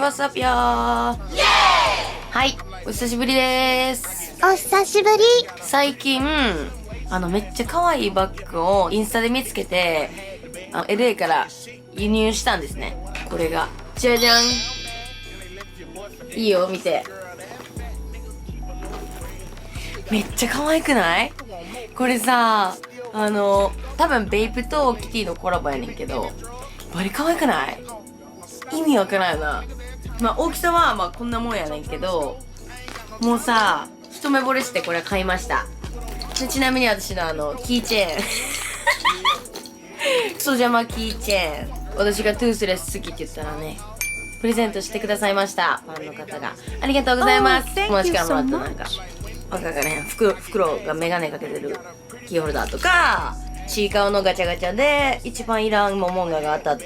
バスアピアー。はい、お久しぶりです。お久しぶり。最近、めっちゃ可愛いバッグをインスタで見つけて、LA から輸入したんですね。これが。じゃじゃん。いいよ、見て。めっちゃ可愛くない？これさ、多分ベイプとキティのコラボやねんけど、バリ可愛くない？意味わからんよな。まあ大きさはまあこんなもんやねんけど、もうさ、一目惚れしてこれ買いました。ちなみに私のキーチェーンクソ邪魔キーチェーン、私がトゥースレス好きって言ったらね、プレゼントしてくださいました。ファンの方がありがとうございます。友達からもらったなんかわかからへん袋がメガネかけてるキーホルダーとか、ちいかわのガチャガチャで一番いらんモモンガが当たった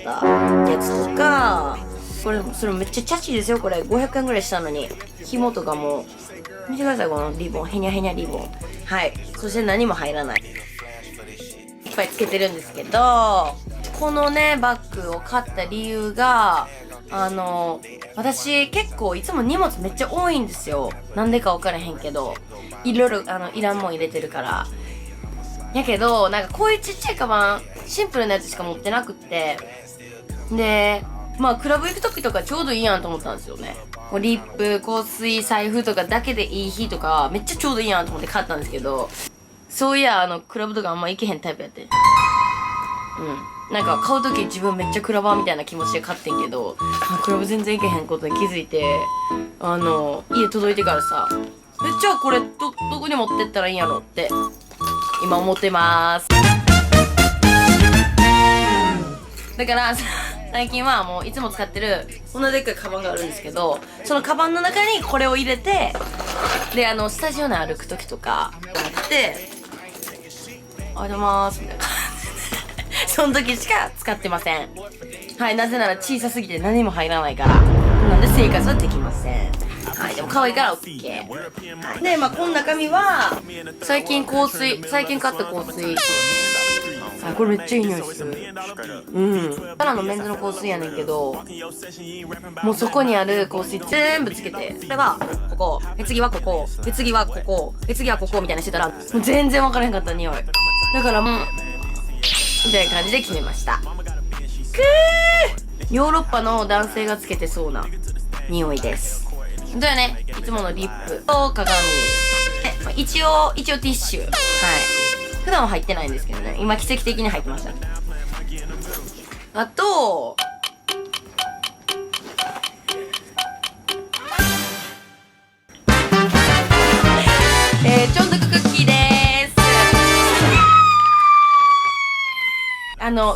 やつとか、それめっちゃチャチですよ。これ500円ぐらいしたのに、紐とかも見てください。このリボン、ヘニャヘニャリボン。はい。そして何も入らない、いっぱいつけてるんですけど、このねバッグを買った理由が、私結構いつも荷物めっちゃ多いんですよ。なんでか分からへんけど、いろいろいらんもん入れてるから。やけどなんかこういうちっちゃいカバン、シンプルなやつしか持ってなくって、でまあクラブ行く時とかちょうどいいやんと思ったんですよね。リップ、香水、財布とかだけでいい日とかめっちゃちょうどいいやんと思って買ったんですけど、そういやクラブとかあんま行けへんタイプやって。なんか買う時自分めっちゃクラバーみたいな気持ちで買ってんけど、クラブ全然行けへんことに気づいて、家届いてからさ、じゃあこれどこに持ってったらいいんやろって今思ってまーす。だから最近はもういつも使ってるこんなでっかいカバンがあるんですけど、そのカバンの中にこれを入れて、でスタジオ内歩く時とかやって、ありがとうございますみたいなその時しか使ってません。はい、なぜなら小さすぎて何も入らないから。なんで生活はできません。はい、でも可愛いから OK。はい、で、まあこの中身は最近買った香水。あ、これめっちゃいい匂いする。ただのメンズの香水やねんけど、もうそこにある香水全部つけて、それがここ、次はここ、次はここ、次はここみたいなしてたら、もう全然分からへんかった匂い。だからもうみたいな感じで決めました。ヨーロッパの男性がつけてそうな匂いです。だよね。いつものリップと鏡、一応ティッシュ。はい、普段は入ってないんですけどね、今奇跡的に入ってました。あとチョンドククッキーでーす。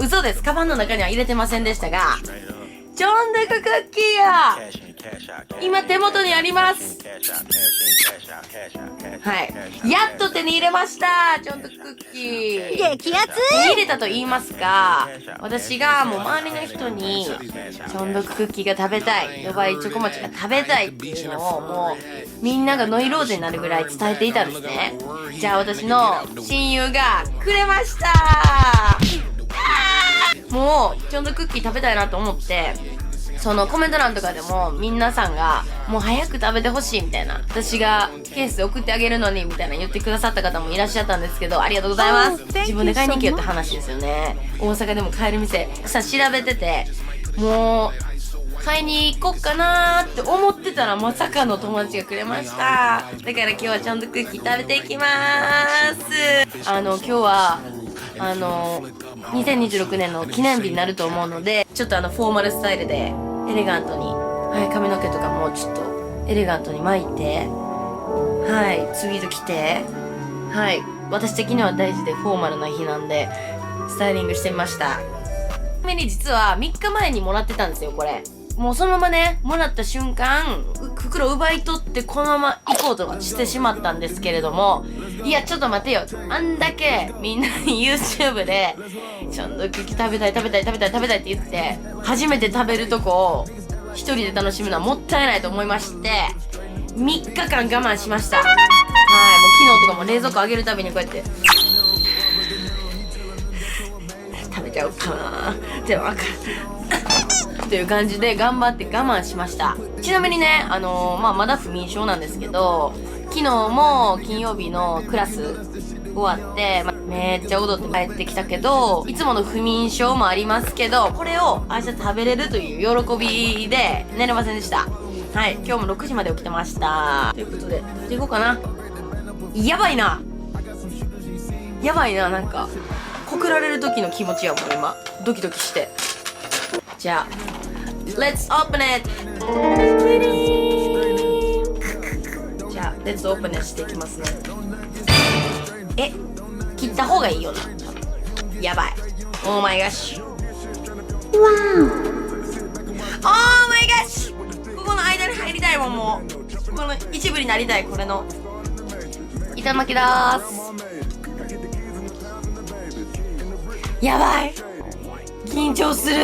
嘘です。カバンの中には入れてませんでしたが、チョンドククッキーや今手元にあります。はい、やっと手に入れました。チョンドクッキー激アツ。手に入れたと言いますか、私がもう周りの人にチョンドククッキーが食べたい、ドバイチョコモチが食べたいっていうのをもうみんながノイローゼになるぐらい伝えていたんですね。じゃあ私の親友がくれました。もうチョンドクッキー食べたいなと思って、そのコメント欄とかでも皆さんがもう早く食べてほしいみたいな、私がケースで送ってあげるのにみたいな言ってくださった方もいらっしゃったんですけど、ありがとうございます。自分で買いに行けよって話ですよね。大阪でも買える店さ調べてて、もう買いに行こっかなーって思ってたら、まさかの友達がくれました。だから今日はちゃんとクッキー食べていきまーす。今日は2026年の記念日になると思うので、ちょっとフォーマルスタイルでエレガントに、はい、髪の毛とかもちょっとエレガントに巻いて、はい、ツイード着て、はい、私的には大事でフォーマルな日なんでスタイリングしてみました。ちなみに実は3日前にもらってたんですよ。これもうそのままね、もらった瞬間袋奪い取ってこのまま行こうとしてしまったんですけれども、いやちょっと待てよ、あんだけみんなに YouTube でちょんどクッキー食べたいって言って初めて食べるとこを一人で楽しむのはもったいないと思いまして、3日間我慢しました。はい、もう昨日とかも冷蔵庫開けるたびにこうやって食べちゃおうかな。でもあかんという感じで頑張って我慢しました。ちなみにね、まだ不眠症なんですけど、昨日も金曜日のクラス終わって、めっちゃ踊って帰ってきたけど、いつもの不眠症もありますけど、これを明日食べれるという喜びで寝れませんでした。はい、今日も6時まで起きてました。ということで、食べていこうかな。やばいな。やばいな、なんか、告られる時の気持ちやもん、今。ドキドキして。じゃあ、Let's open it! じゃあ、Let's open it していきますね。切った方がいいよな。やばい。Oh my gosh! わー !Oh my gosh! ここの間に入りたいもん、もう。この一部になりたい、これの。板巻きだーす。やばい、緊張する。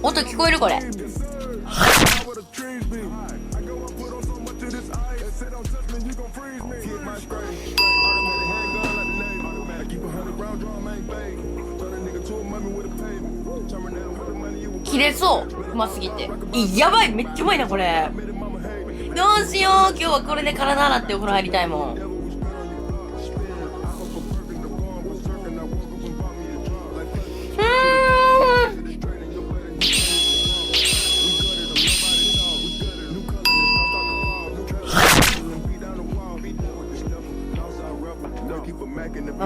音聞こえるこれ。切れそう、うますぎて。やばい、めっちゃうまいなこれ。どうしよう、今日はこれで体洗ってお風呂入りたいもん。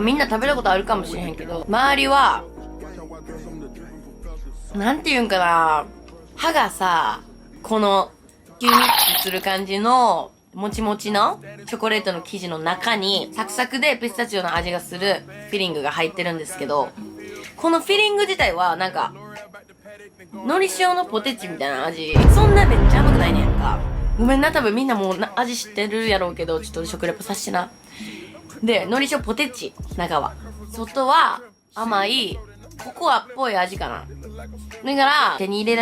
みんな食べたことあるかもしれへんけど、周りはなんていうんかな、歯がさ、このキュニッとする感じのもちもちのチョコレートの生地の中にサクサクでピスタチオの味がするフィリングが入ってるんですけど、このフィリング自体はなんかのり塩のポテチみたいな味。そんなめっちゃ甘くないねやんか。ごめんな、多分みんなもう味知ってるやろうけど、ちょっと食レポさせてな。で、のり塩ポテチ、中は。外は甘い、ココアっぽい味かな。だから、手に入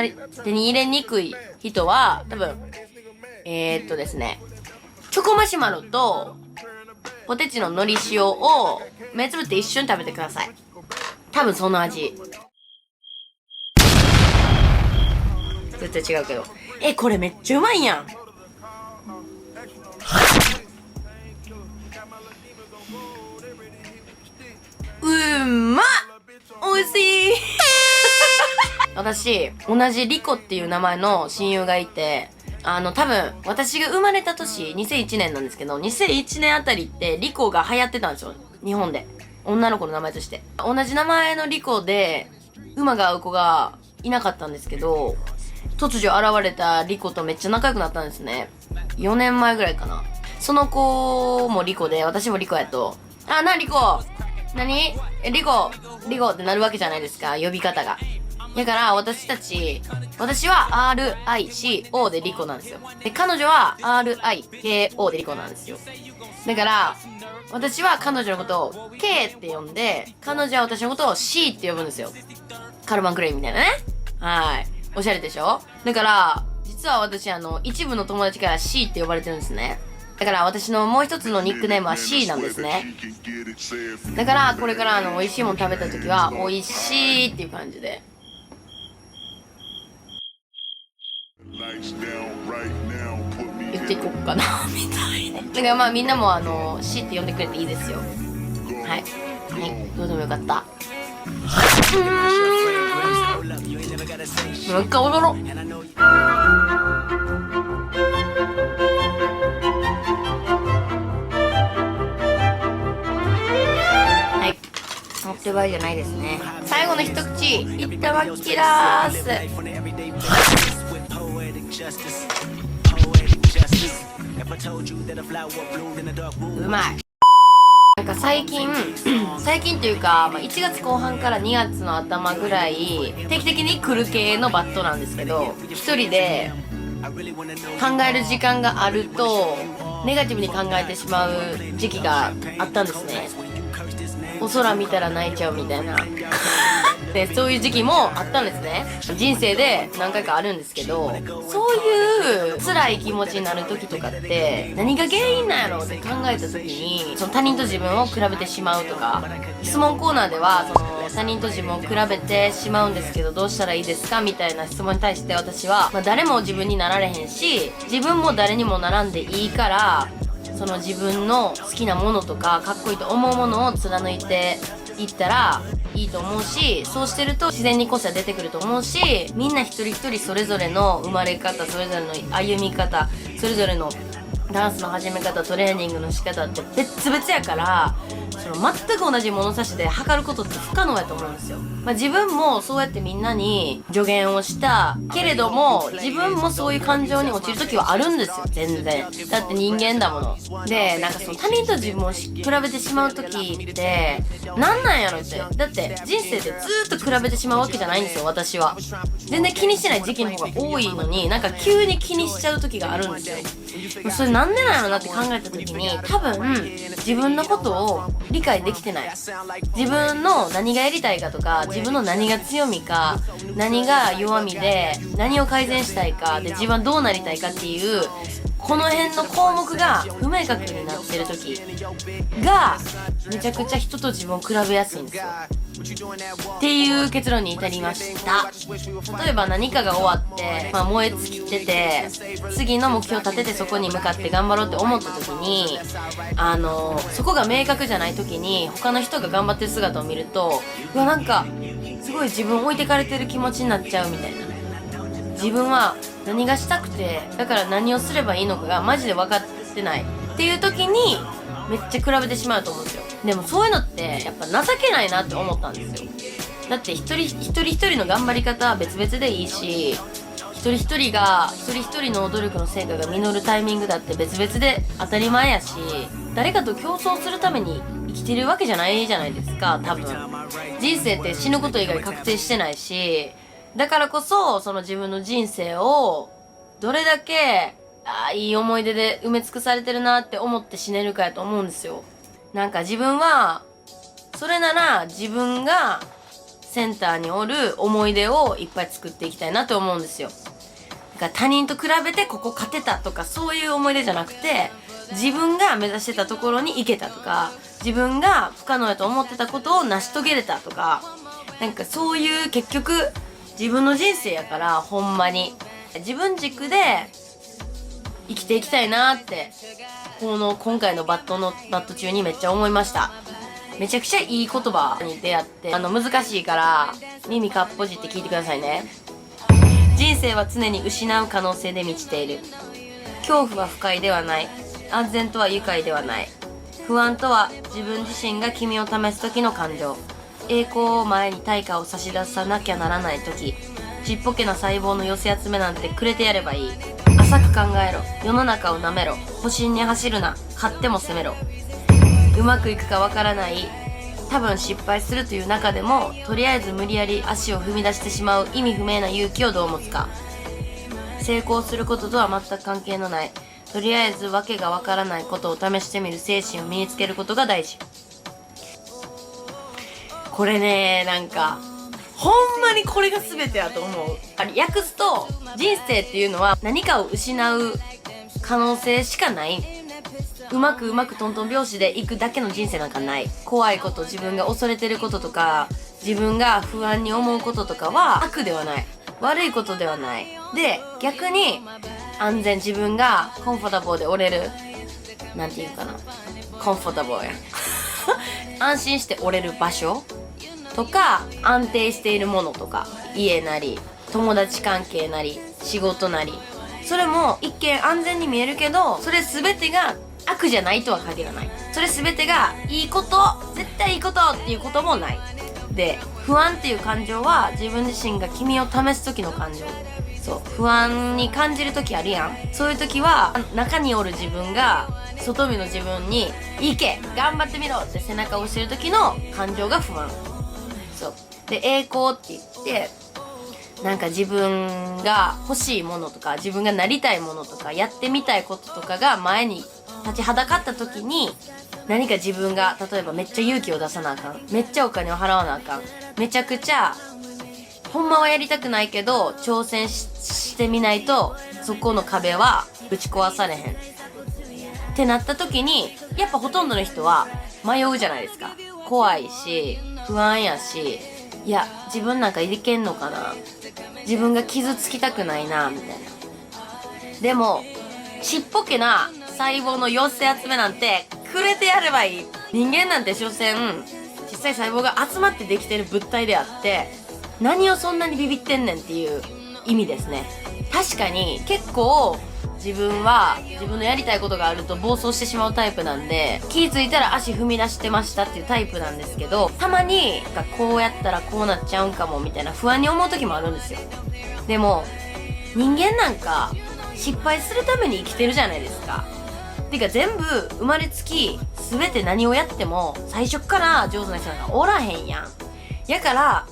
れにくい人は、多分、ですね、チョコマシュマロと、ポテチののり塩を、目つぶって一緒に食べてください。多分その味。絶対違うけど。これめっちゃうまいやん。まっ、おいしい私、同じリコっていう名前の親友がいて、多分、私が生まれた年、2001年なんですけど、2001年あたりってリコが流行ってたんですよ。日本で。女の子の名前として。同じ名前のリコで、馬が合う子がいなかったんですけど、突如現れたリコとめっちゃ仲良くなったんですね。4年前ぐらいかな。その子もリコで、私もリコやと、リコ何リコってなるわけじゃないですか、呼び方が。だから私は RICO でリコなんですよ。で、彼女は RIKO でリコなんですよ。だから、私は彼女のことを K って呼んで、彼女は私のことを C って呼ぶんですよ。カルバンクレイみたいなね。はい。おしゃれでしょ？だから、実は私一部の友達から C って呼ばれてるんですね。だから私のもう一つのニックネームは C なんですね。だからこれから美味しいもの食べた時は美味しいっていう感じで言っていこうかなみたいな。だからまあみんなもC って呼んでくれていいですよ。はいはい、どうでもよかった。もう一回踊ろう。持ってばいじゃないですね。最後の一口いっただきらーす。うまい。なんか最近っていうか、1月後半から2月の頭ぐらい定期的に来る系のバットなんですけど、一人で考える時間があるとネガティブに考えてしまう時期があったんですね。お空見たら泣いちゃうみたいなでそういう時期もあったんですね。人生で何回かあるんですけど、そういう辛い気持ちになる時とかって何が原因なんやろうって考えた時に、その他人と自分を比べてしまうとか、質問コーナーではその他人と自分を比べてしまうんですけどどうしたらいいですかみたいな質問に対して私は、誰も自分になられへんし自分も誰にもならんでいいから、その自分の好きなものとかかっこいいと思うものを貫いていったらいいと思うし、そうしてると自然に個性は出てくると思うし、みんな一人一人それぞれの生まれ方、それぞれの歩み方、それぞれのダンスの始め方、トレーニングの仕方って別々やから、その全く同じ物差しで測ることって不可能やと思うんですよ。自分もそうやってみんなに助言をしたけれども、自分もそういう感情に落ちる時はあるんですよ、全然。だって人間だもの。で、なんかその他人と自分を比べてしまう時ってなんなんやろって。だって人生でずーっと比べてしまうわけじゃないんですよ、私は。全然気にしてない時期の方が多いのに、なんか急に気にしちゃう時があるんですよ。それなんでなんやろなって考えた時に、多分自分のことを理解できてない。自分の何がやりたいかとか、自分の何が強みか、何が弱みで何を改善したいかで、自分はどうなりたいかっていうこの辺の項目が不明確になってる時がめちゃくちゃ人と自分を比べやすいんですよっていう結論に至りました。例えば何かが終わって、燃え尽きてて次の目標を立ててそこに向かって頑張ろうって思った時に、そこが明確じゃない時に他の人が頑張ってる姿を見ると、うわ、なんかすごい自分置いてかれてる気持ちになっちゃうみたいな。自分は何がしたくて、だから何をすればいいのかがマジで分かってないっていう時にめっちゃ比べてしまうと思うんですよ。でもそういうのってやっぱ情けないなって思ったんですよ。だって一人一人の頑張り方は別々でいいし、一人一人の努力の成果が実るタイミングだって別々で当たり前やし、誰かと競争するために生きてるわけじゃないじゃないですか。多分人生って死ぬこと以外確定してないし、だからこそその自分の人生をどれだけいい思い出で埋め尽くされてるなって思って死ねるかやと思うんですよ。なんか自分はそれなら自分がセンターにおる思い出をいっぱい作っていきたいなって思うんですよ。だから他人と比べてここ勝てたとかそういう思い出じゃなくて、自分が目指してたところに行けたとか、自分が不可能やと思ってたことを成し遂げれたとか、なんかそういう結局自分の人生やから、ほんまに自分軸で生きていきたいなって今回のバット中にめっちゃ思いました。めちゃくちゃいい言葉に出会って、難しいから耳かっぽじって聞いてくださいね。人生は常に失う可能性で満ちている。恐怖は不快ではない。安全とは愉快ではない。不安とは自分自身が君を試す時の感情。栄光を前に対価を差し出さなきゃならない時。ちっぽけな細胞の寄せ集めなんてくれてやればいい。浅く考えろ。世の中をなめろ。保身に走るな。勝っても攻めろ。うまくいくかわからない、多分失敗するという中でもとりあえず無理やり足を踏み出してしまう意味不明な勇気をどう持つか。成功することとは全く関係のない、とりあえずわけがわからないことを試してみる精神を身につけることが大事。これね、なんかほんまにこれが全てだと思う。訳すと、人生っていうのは何かを失う可能性しかない。うまくトントン拍子で行くだけの人生なんかない。怖いこと、自分が恐れてることとか、自分が不安に思うこととかは悪ではない。悪いことではない。で、逆に安全、自分がコンフォタボーで折れる、なんていうかな、コンフォタボーや安心して折れる場所とか、安定しているものとか、家なり友達関係なり仕事なり、それも一見安全に見えるけど、それ全てが悪じゃないとは限らない。それ全てがいいこと、絶対いいことっていうこともない。で、不安っていう感情は自分自身が君を試す時の感情。そう、不安に感じる時あるやん。そういう時は中におる自分が外見の自分に行け、頑張ってみろって背中を押してる時の感情が不安。そうで、栄光って言って、なんか自分が欲しいものとか、自分がなりたいものとか、やってみたいこととかが前に立ちはだかった時に何か自分が例えばめっちゃ勇気を出さなあかん、めっちゃお金を払わなあかん、めちゃくちゃほんまはやりたくないけど挑戦してみないとそこの壁はぶち壊されへんってなった時に、やっぱほとんどの人は迷うじゃないですか。怖いし不安やし、いや自分なんかいけんのかな、自分が傷つきたくないなみたいな。でもちっぽけな細胞の寄せ集めなんてくれてやればいい。人間なんて所詮小さい細胞が集まってできてる物体であって、何をそんなにビビってんねんっていう意味ですね。確かに結構自分は自分のやりたいことがあると暴走してしまうタイプなんで、気づいたら足踏み出してましたっていうタイプなんですけど、たまにこうやったらこうなっちゃうんかもみたいな不安に思う時もあるんですよ。でも人間なんか失敗するために生きてるじゃないですか。てか全部生まれつき全て何をやっても最初から上手な人なんかおらへんやん。やから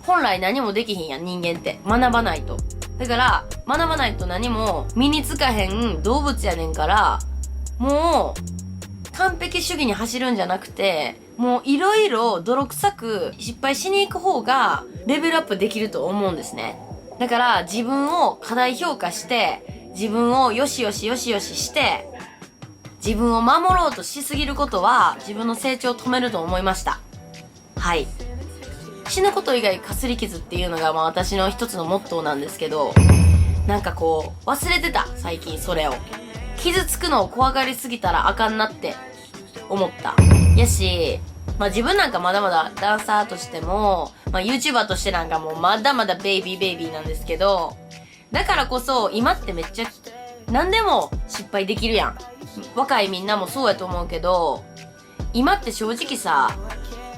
本来何もできひんやん、人間って学ばないと。だから学ばないと何も身につかへん動物やねんから、もう完璧主義に走るんじゃなくて、もういろいろ泥臭く失敗しに行く方がレベルアップできると思うんですね。だから自分を過大評価して自分をよしよしよしよしして自分を守ろうとしすぎることは自分の成長を止めると思いました。はい。死ぬこと以外かすり傷っていうのが私の一つのモットーなんですけど、なんかこう忘れてた、最近それを。傷つくのを怖がりすぎたらあかんなって思った。やし、自分なんかまだまだダンサーとしても、YouTuber としてなんかもうまだまだベイビーなんですけど、だからこそ今ってめっちゃ何でも失敗できるやん。若いみんなもそうやと思うけど、今って正直さ、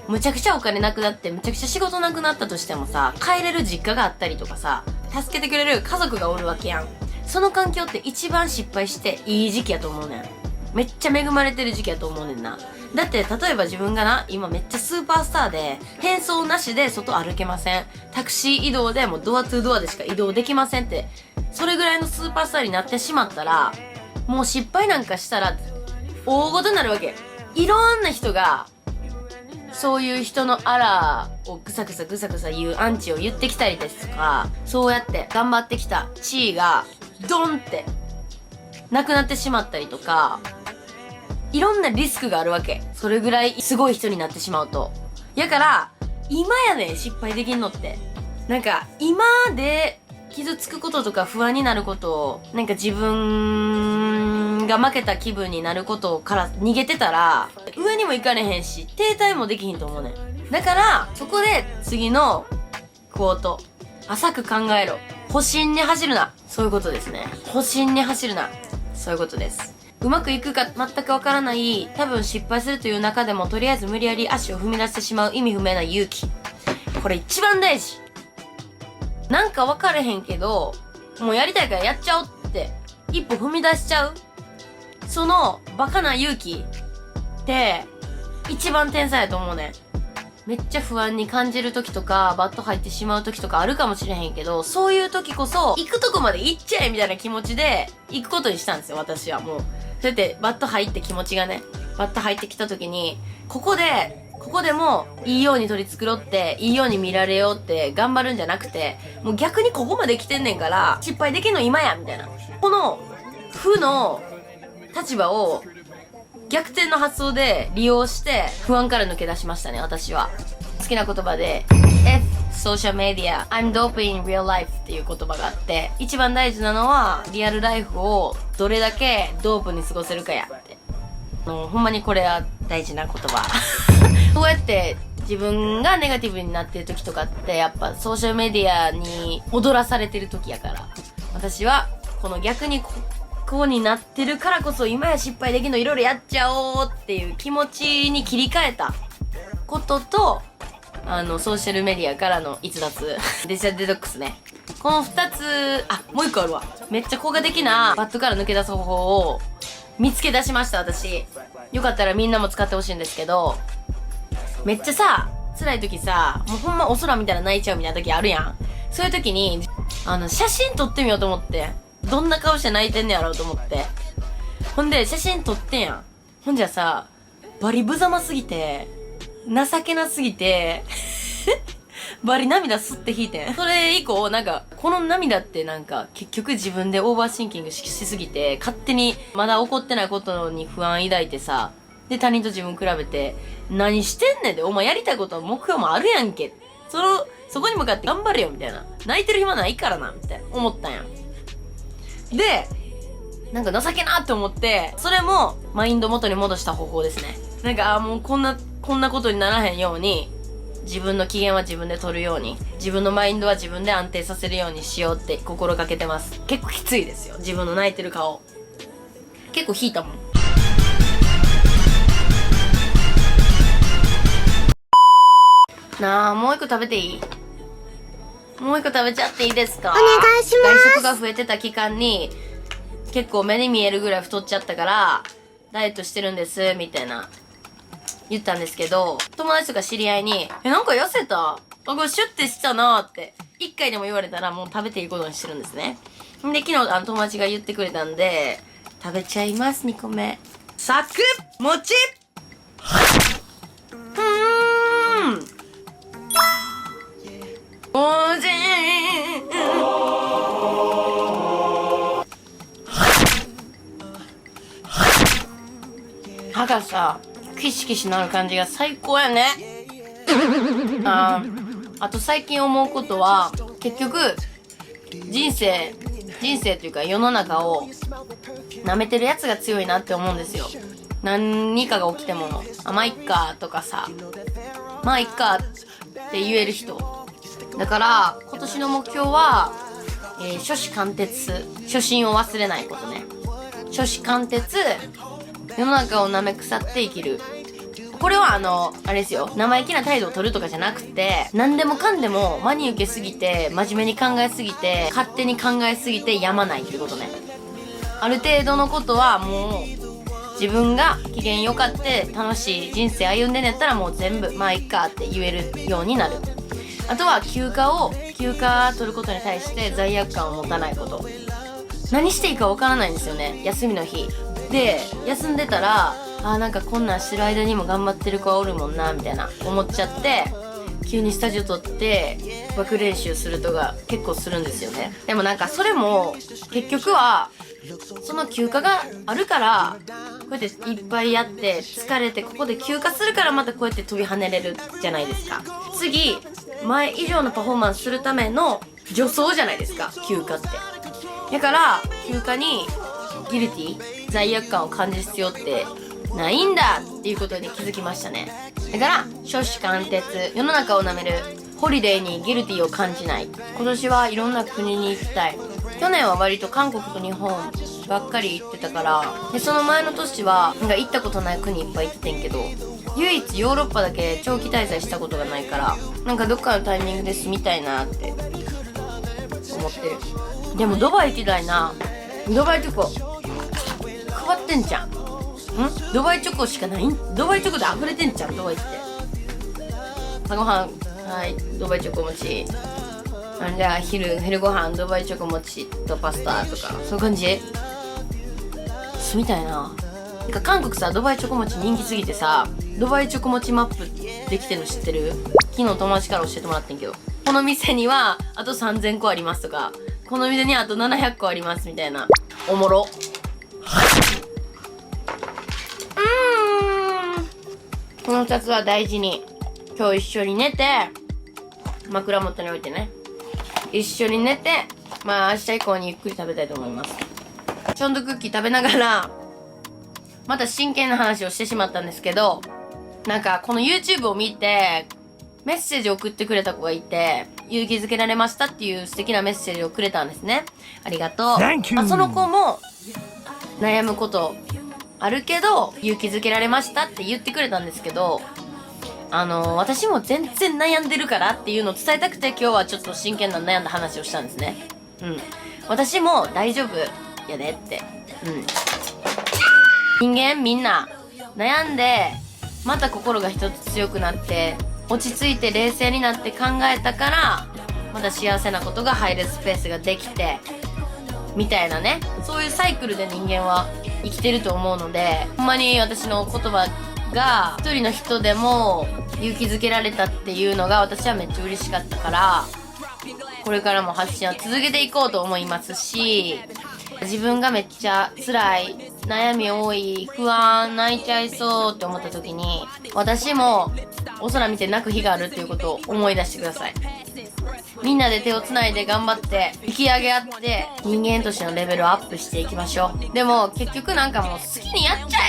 むちゃくちゃお金なくなってむちゃくちゃ仕事なくなったとしてもさ、帰れる実家があったりとかさ、助けてくれる家族がおるわけやん。その環境って一番失敗していい時期やと思うねん。めっちゃ恵まれてる時期やと思うねんな。だって例えば自分がな、今めっちゃスーパースターで変装なしで外歩けません、タクシー移動でもドアトゥドアでしか移動できませんって、それぐらいのスーパースターになってしまったら、もう失敗なんかしたら大事になるわけ。いろんな人がそういう人のあらをぐさぐさ言うアンチを言ってきたりですとか、そうやって頑張ってきた地位がドンってなくなってしまったりとか、いろんなリスクがあるわけ。それぐらいすごい人になってしまうと。やから今やね、失敗できんのって。なんか今で傷つくこととか不安になることを、なんか自分が負けた気分になることから逃げてたら上にも行かれへんし停滞もできひんと思うねん。だからそこで次のクォート、浅く考えろ、保身に走るな、そういうことですね。保身に走るな、そういうことです。うまくいくか全くわからない、多分失敗するという中でもとりあえず無理やり足を踏み出してしまう意味不明な勇気、これ一番大事。なんか分かれへんけどもうやりたいからやっちゃおうって一歩踏み出しちゃう、そのバカな勇気って一番天才やと思うねん。めっちゃ不安に感じる時とかバット入ってしまう時とかあるかもしれへんけど、そういう時こそ行くとこまで行っちゃえみたいな気持ちで行くことにしたんですよ、私は。もうそうやってバット入って気持ちがね、バット入ってきた時にここでもいいように取り繕っていいように見られようって頑張るんじゃなくて、もう逆にここまで来てんねんから失敗できんの今やみたいな、この負の立場を逆転の発想で利用して不安から抜け出しましたね、私は。好きな言葉で F social media I'm dope in real life っていう言葉があって、一番大事なのはリアルライフをどれだけドープに過ごせるかやって。ほんまにこれは大事な言葉そうやって自分がネガティブになってる時とかってやっぱソーシャルメディアに踊らされてる時やから、私はこの逆にこうになってるからこそ今や失敗できるのいろいろやっちゃおうっていう気持ちに切り替えたことと、ソーシャルメディアからの逸脱デジタルデトックスね、この2つ。あ、もう1個あるわ。めっちゃ効果的なバットから抜け出す方法を見つけ出しました、私。よかったらみんなも使ってほしいんですけど、めっちゃさ辛い時さ、もうほんまお空見たら泣いちゃうみたいな時あるやん。そういう時に写真撮ってみようと思って、どんな顔して泣いてんねやろうと思って、ほんで写真撮ってんやん。ほんじゃさバリ無様すぎて、情けなすぎて、バリ涙すって引いてん。それ以降、なんか、この涙ってなんか、結局自分でオーバーシンキングしすぎて、勝手にまだ起こってないことに不安抱いてさ、で、他人と自分比べて、何してんねんで、お前やりたいこと目標もあるやんけ。そこに向かって頑張れよ、みたいな。泣いてる暇ないからな、みたいな。思ったんやん。で、なんか情けなって思って、それも、マインド元に戻した方法ですね。なんか、もうこんなことにならへんように、自分の機嫌は自分で取るように、自分のマインドは自分で安定させるようにしようって心がけてます。結構きついですよ。自分の泣いてる顔。結構引いたもん。なあ、もう一個食べていい？もう一個食べちゃっていいですか？お願いします。外食が増えてた期間に、結構目に見えるぐらい太っちゃったから、ダイエットしてるんです、みたいな。言ったんですけど、友達とか知り合いに、なんか痩せた？これシュッてしたなーって、一回でも言われたらもう食べていいことにしてるんですね。で、昨日友達が言ってくれたんで、食べちゃいます、2個目。サクッもちおいしい歯がさ、キシキシなる感じが最高やね。あと最近思うことは、結局、人生というか世の中を舐めてるやつが強いなって思うんですよ。何かが起きても、まあいっかとかさ、まあいっかって言える人。だから、今年の目標は、初志貫徹、初心を忘れないことね。初志貫徹、世の中を舐め腐って生きる。これはあれですよ。生意気な態度を取るとかじゃなくて、何でもかんでも真に受けすぎて、真面目に考えすぎて、勝手に考えすぎてやまないってことね。ある程度のことはもう、自分が機嫌良かって楽しい人生歩んでんやったらもう全部、まあいっかって言えるようになる。あとは休暇取ることに対して罪悪感を持たないこと。何していいかわからないんですよね。休みの日。で、休んでたら、なんかこんなんしてる間にも頑張ってる子はおるもんな、みたいな思っちゃって、急にスタジオ撮ってバク練習するとか結構するんですよね。でもなんかそれも結局はその休暇があるからこうやっていっぱいやって疲れてここで休暇するからまたこうやって飛び跳ねれるじゃないですか。次前以上のパフォーマンスするための助走じゃないですか、休暇って。だから休暇にギルティ罪悪感を感じる必要ってないんだっていうことに気づきましたね。だから初志貫徹、世の中を舐める、ホリデーにギルティを感じない。今年はいろんな国に行きたい。去年は割と韓国と日本ばっかり行ってたから、でその前の年はなんか行ったことない国いっぱい行っててんけど、唯一ヨーロッパだけ長期滞在したことがないから、なんかどっかのタイミングで住みたいなって思ってる。でもドバイ行きたいな。ドバイチョコ変わってんじゃん。ドバイチョコしかないん？ドバイチョコで溢れてんじゃん、ドバイって。朝ごはん、はい、ドバイチョコ餅。じゃあ昼ごはん、ドバイチョコ餅とパスタとか、そういう感じ？住みたいな。なんか韓国さ、ドバイチョコ餅人気すぎてさ、ドバイチョコ餅マップできてるの知ってる？昨日友達から教えてもらってんけど、この店にはあと3000個ありますとか、この店にはあと700個ありますみたいな。おもろ。この2つは大事に今日一緒に寝て、枕元に置いてね、一緒に寝て、まあ明日以降にゆっくり食べたいと思います。チョンドクッキー食べながらまた真剣な話をしてしまったんですけど、なんかこの YouTube を見てメッセージを送ってくれた子がいて、勇気づけられましたっていう素敵なメッセージをくれたんですね。ありがとう。その子も悩むことあるけど勇気づけられましたって言ってくれたんですけど、私も全然悩んでるからっていうのを伝えたくて今日はちょっと真剣な悩んだ話をしたんですね。私も大丈夫やでって。人間みんな悩んでまた心が一つ強くなって落ち着いて冷静になって考えたからまた幸せなことが入るスペースができてみたいなね、そういうサイクルで人間は生きてると思うので、ほんまに私の言葉が一人の人でも勇気づけられたっていうのが私はめっちゃ嬉しかったから、これからも発信を続けていこうと思いますし、自分がめっちゃ辛い、悩み多い、不安、泣いちゃいそうって思った時に、私もお空見て泣く日があるっていうことを思い出してください。みんなで手をつないで頑張って引き上げ合って人間としてのレベルをアップしていきましょう。でも結局なんかもう好きにやっちゃ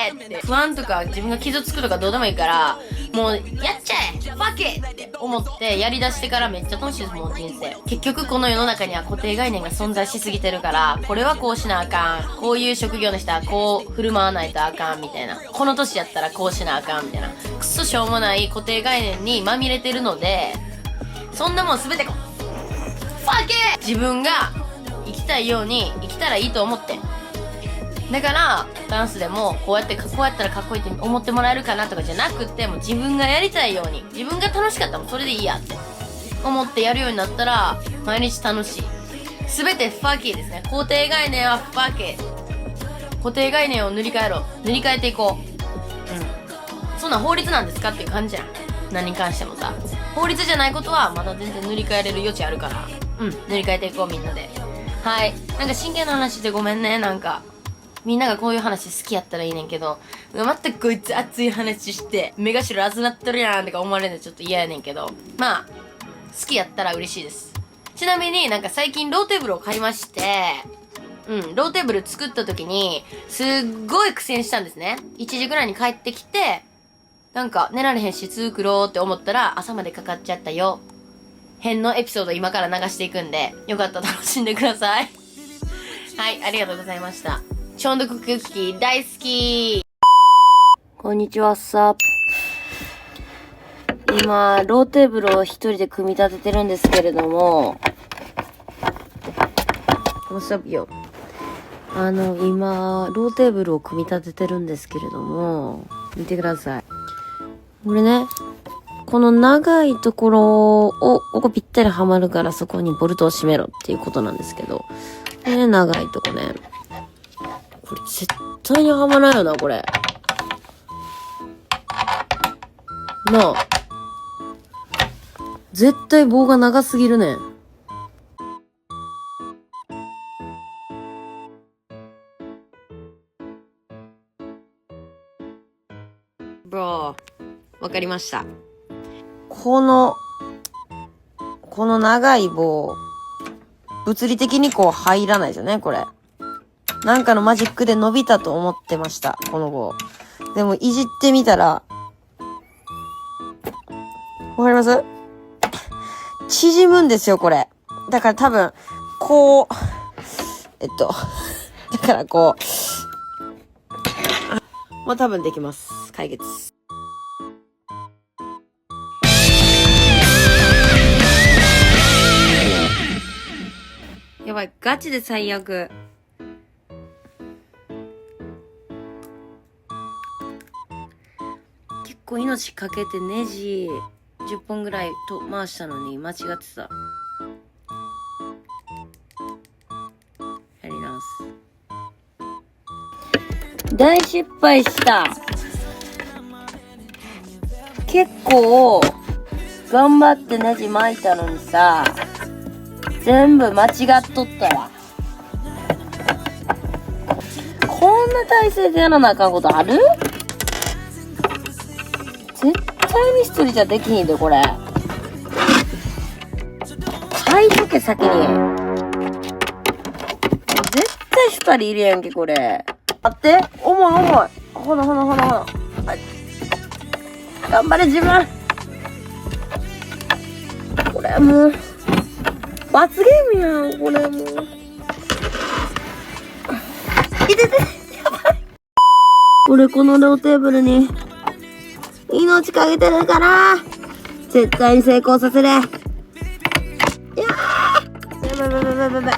えって不安とか自分が傷つくとかどうでもいいからもうやっちゃえファッケって思ってやりだしてからめっちゃ楽しいです。もう人生結局この世の中には固定概念が存在しすぎてるから、これはこうしなあかん、こういう職業の人はこう振る舞わないとあかんみたいな、この年やったらこうしなあかんみたいなクソしょうもない固定概念にまみれてるので、そんなもん全てファッケー自分が生きたいように生きたらいいと思って、だからダンスでもこうやったらかっこいいって思ってもらえるかなとかじゃなくって、もう自分がやりたいように自分が楽しかったらもうそれでいいやって思ってやるようになったら毎日楽しい。全てファッケーですね。固定概念はファッケー。固定概念を塗り替えていこう。そんな法律なんですかっていう感じじゃん。何に関してもさ、法律じゃないことはまだ全然塗り替えれる余地あるから、塗り替えていこうみんなで。はい。なんか真剣な話でごめんね。なんかみんながこういう話好きやったらいいねんけど、またこいつ熱い話して目頭熱なってるやんとか思われるのちょっと嫌やねんけど、まあ好きやったら嬉しいです。ちなみになんか最近ローテーブルを買いまして、ローテーブル作った時にすっごい苦戦したんですね。1時ぐらいに帰ってきて、なんか寝られへんし作ろうって思ったら朝までかかっちゃったよ編のエピソード今から流していくんで、よかったら楽しんでください。はい、ありがとうございました。チョンドククッキー大好き。こんにちは、サープ。今ローテーブルを一人で組み立ててるんですけれども、What's up, yo? 今ローテーブルを組み立ててるんですけれども、見てください。これね、この長いところをここぴったりはまるからそこにボルトを締めろっていうことなんですけど、長いとこね、これ絶対にはまらないよな、これなあ、絶対棒が長すぎるねん。ブロー、わかりました。この長い棒、物理的にこう入らないですよね、これ。なんかのマジックで伸びたと思ってました、この棒。でもいじってみたら、わかります？縮むんですよ、これ。だから多分、こう、だからこう、もう多分できます。解決。やばい、ガチで最悪。結構命かけてネジ10本ぐらいと回したのに間違ってた。やり直す。大失敗した。結構頑張ってネジ巻いたのにさ、全部間違っとったわ。こんな体勢でやらなあかんことある？絶対に一人じゃできひんで、これ。書いとけ、先に。絶対二人いるやんけ、これ。待って。重い。ほな。はい。頑張れ、自分。これもう、罰ゲームやん、これもう。いてて、やばい。俺、このローテーブルに、命かけてるから、絶対に成功させれ。いやー、やばい。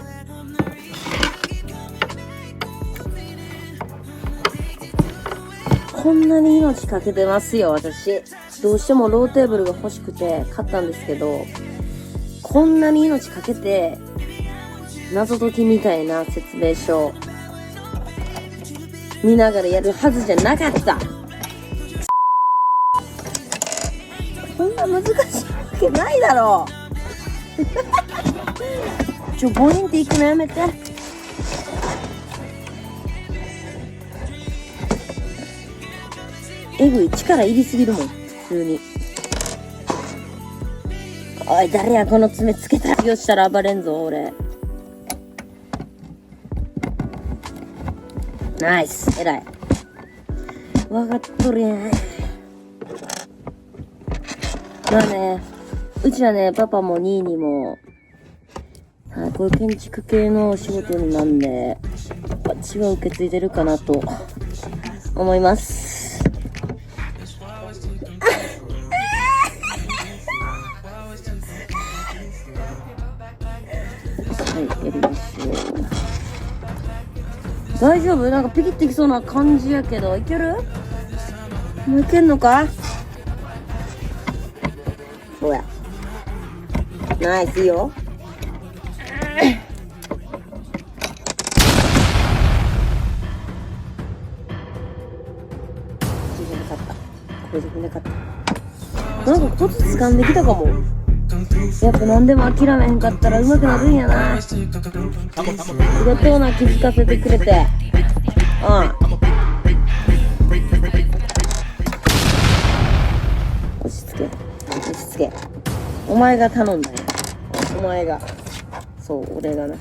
こんなに命かけてますよ、私。どうしてもローテーブルが欲しくて買ったんですけど、こんなに命かけて、謎解きみたいな説明書見ながらやるはずじゃなかった。難しいわけないだろう。ボインっていくのやめて。えぐい、力入りすぎるもん、普通に。おい、誰や、この爪つけたらよしたら暴れんぞ、俺。ナイス、偉い。わかっとるやん。まあね、うちはね、パパもニーニーも、はい、こういう建築系の仕事なんで、バチは受け継いでるかなと思います。はい、やりましょう。大丈夫？なんかピキってきそうな感じやけど、いける？もういけんのか？そうや。ナイス、いいよ。自分で勝った。これ自分で勝った。なんかコツ掴んできたかも。やっぱ何でも諦めへんかったら上手くなるんやな。ありがとうな、気づかせてくれて。落ち着け、落ち着け。お前が頼んだんや。お前が。そう、俺がな。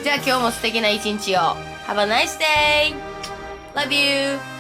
じゃあ今日も素敵な一日を。Have a nice day! Love you!